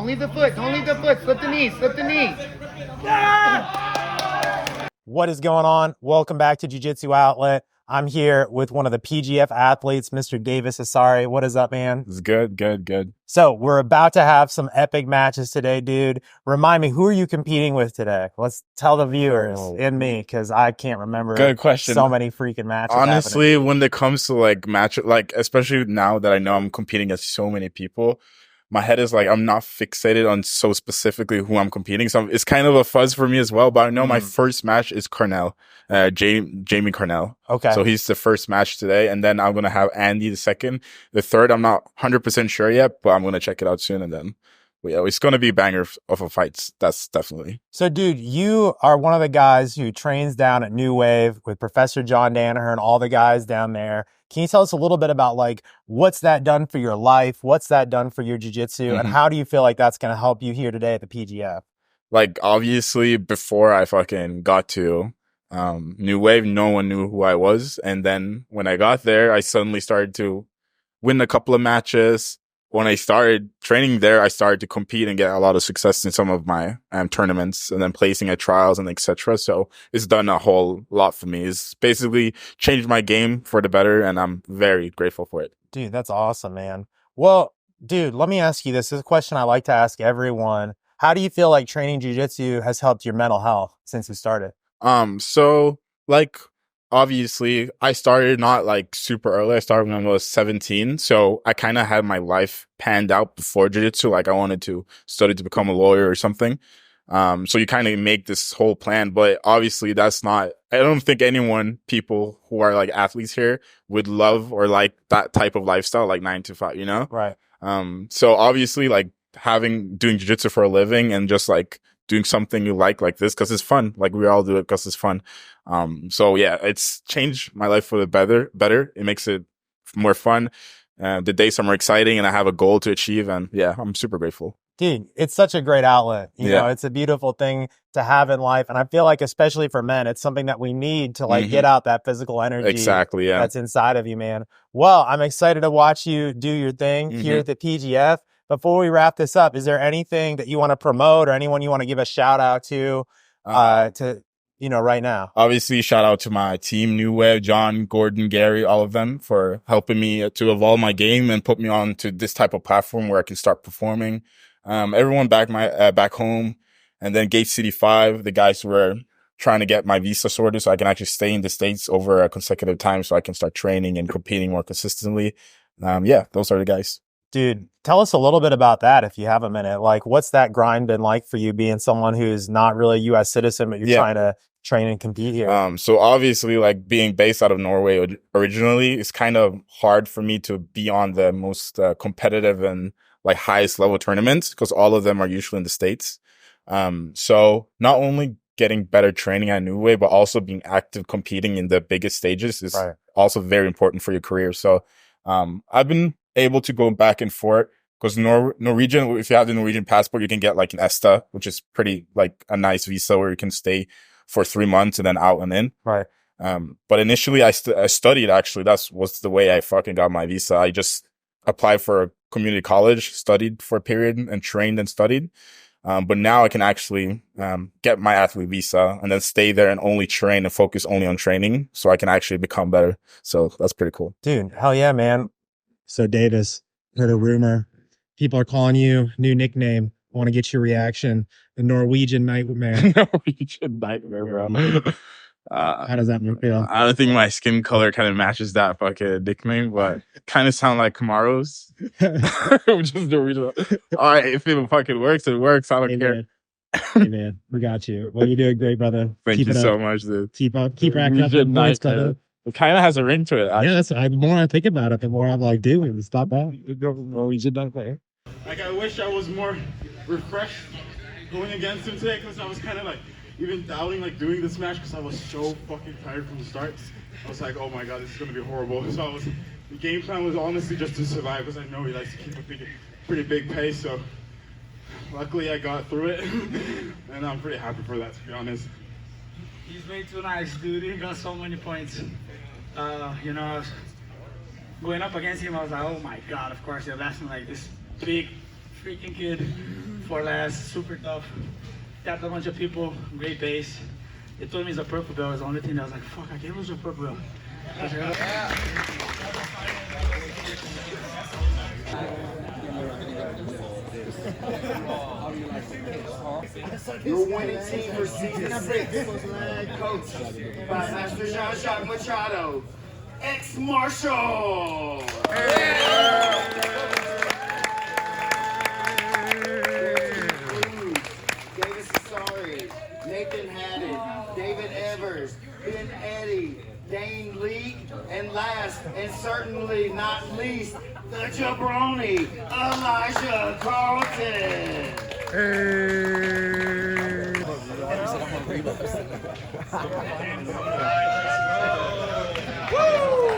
leave the foot. Don't leave the foot. Slip the knee. Slip the knee. What is going on? Welcome back to Jiu-Jitsu Outlet. I'm here with one of the PGF athletes, Mr. Davis Asare. What is up, man? It's good. So we're about to have some epic matches today, dude. Remind me, who are you competing with today? Let's tell the viewers and me, because I can't remember. Good question. So many freaking matches. Honestly, happening. when it comes to especially now that I know I'm competing against so many people, my head is like, I'm not fixated on so specifically who I'm competing. So it's kind of a fuzz for me as well. But I know my first match is Cornell, Jamie Cornell. Okay. So he's the first match today. And then I'm going to have Andy the second. The third, I'm not 100% sure yet, but I'm going to check it out soon. And then, yeah, it's going to be a banger of a fight. That's definitely. So, dude, you are one of the guys who trains down at New Wave with Professor John Danaher and all the guys down there. Can you tell us a little bit about, like, what's that done for your life? What's that done for your jiu-jitsu? And how do you feel like that's going to help you here today at the PGF? Like, obviously, before I fucking got to New Wave, no one knew who I was. And then when I got there, I suddenly started to win a couple of matches. When I started training there, I started to compete and get a lot of success in some of my tournaments and then placing at trials and etc. So it's done a whole lot for me. It's basically changed my game for the better, and I'm very grateful for it. Dude, that's awesome, man. Well, dude, let me ask you this. This is a question I like to ask everyone. How do you feel like training jiu-jitsu has helped your mental health since you started? So like, obviously, I started not like super early. I started when I was 17. So I kind of had my life panned out before jiu-jitsu. Like I wanted to study to become a lawyer or something. So you kind of make this whole plan, but obviously that's not, I don't think people who are like athletes here would love or like that type of lifestyle, like 9 to 5, you know? Right. So obviously like doing jiu-jitsu for a living and just like doing something you like this, cause it's fun. Like we all do it cause it's fun. So yeah, it's changed my life for the better. It makes it more fun. The days are more exciting and I have a goal to achieve. And yeah, I'm super grateful. Dude, it's such a great outlet. You know, it's a beautiful thing to have in life. And I feel like, especially for men, it's something that we need to like get out that physical energy. Exactly. Yeah. That's inside of you, man. Well, I'm excited to watch you do your thing here at the PGF. Before we wrap this up, is there anything that you want to promote or anyone you want to give a shout out to right now? Obviously, shout out to my team, New Wave, John, Gordon, Gary, all of them for helping me to evolve my game and put me on to this type of platform where I can start performing. Everyone back home, and then Gate City 5, the guys who were trying to get my visa sorted so I can actually stay in the States over a consecutive time so I can start training and competing more consistently. Those are the guys. Dude, tell us a little bit about that if you have a minute. Like, what's that grind been like for you being someone who's not really a U.S. citizen, but you're trying to train and compete here? So obviously, like being based out of Norway originally, it's kind of hard for me to be on the most competitive and like highest level tournaments because all of them are usually in the States. So not only getting better training at New Way, but also being active competing in the biggest stages is also very important for your career. So I've been able to go back and forth because Norwegian, if you have the Norwegian passport, you can get like an ESTA, which is pretty like a nice visa where you can stay for 3 months and then out and in. Right. But initially I studied, actually. That was the way I fucking got my visa. I just applied for a community college, studied for a period and trained and studied. But now I can actually get my athlete visa and then stay there and only train and focus only on training so I can actually become better. So that's pretty cool. Dude, hell yeah, man. So Davis, heard a rumor. People are calling you new nickname. I want to get your reaction. The Norwegian Nightmare. Norwegian Nightmare, bro. How does that feel? I don't think my skin color kind of matches that fucking nickname, but kind of sound like Kamaro's. Which is the reason. All right, if it fucking works, it works. I don't care. Hey man, we got you. Well, you're doing great, brother. Thank you so much, dude. Keep racking up the points, brother. It kind of has a ring to it. Actually. Yeah, the more I think about it, the more I'm like, dude, stop that. Norwegian Nightmare. Like, I wish I was more refreshed going against him today because I was kind of like even doubting like doing this match because I was so fucking tired from the start. I was like, oh my god, this is gonna be horrible. So the game plan was honestly just to survive because I know he likes to keep a pretty big pace. So luckily I got through it, and I'm pretty happy for that, to be honest. He's way too nice, dude. He got so many points. I was going up against him, I was like, oh my god, of course, you're lasting like this big freaking kid for last, super tough. Tapped a bunch of people, great base. They told me he's a purple belt. It's the only thing that I was like, fuck, I can't lose a purple belt. Your winning team for season 6 led coach by Master Jean-Jacques Machado, ex-Marshal. Davis Asare, Nathan Haddon, David Evers, Ben Eddy, Dane Lee, and last and certainly not least, the jabroni, Elijah Carlton. Woo!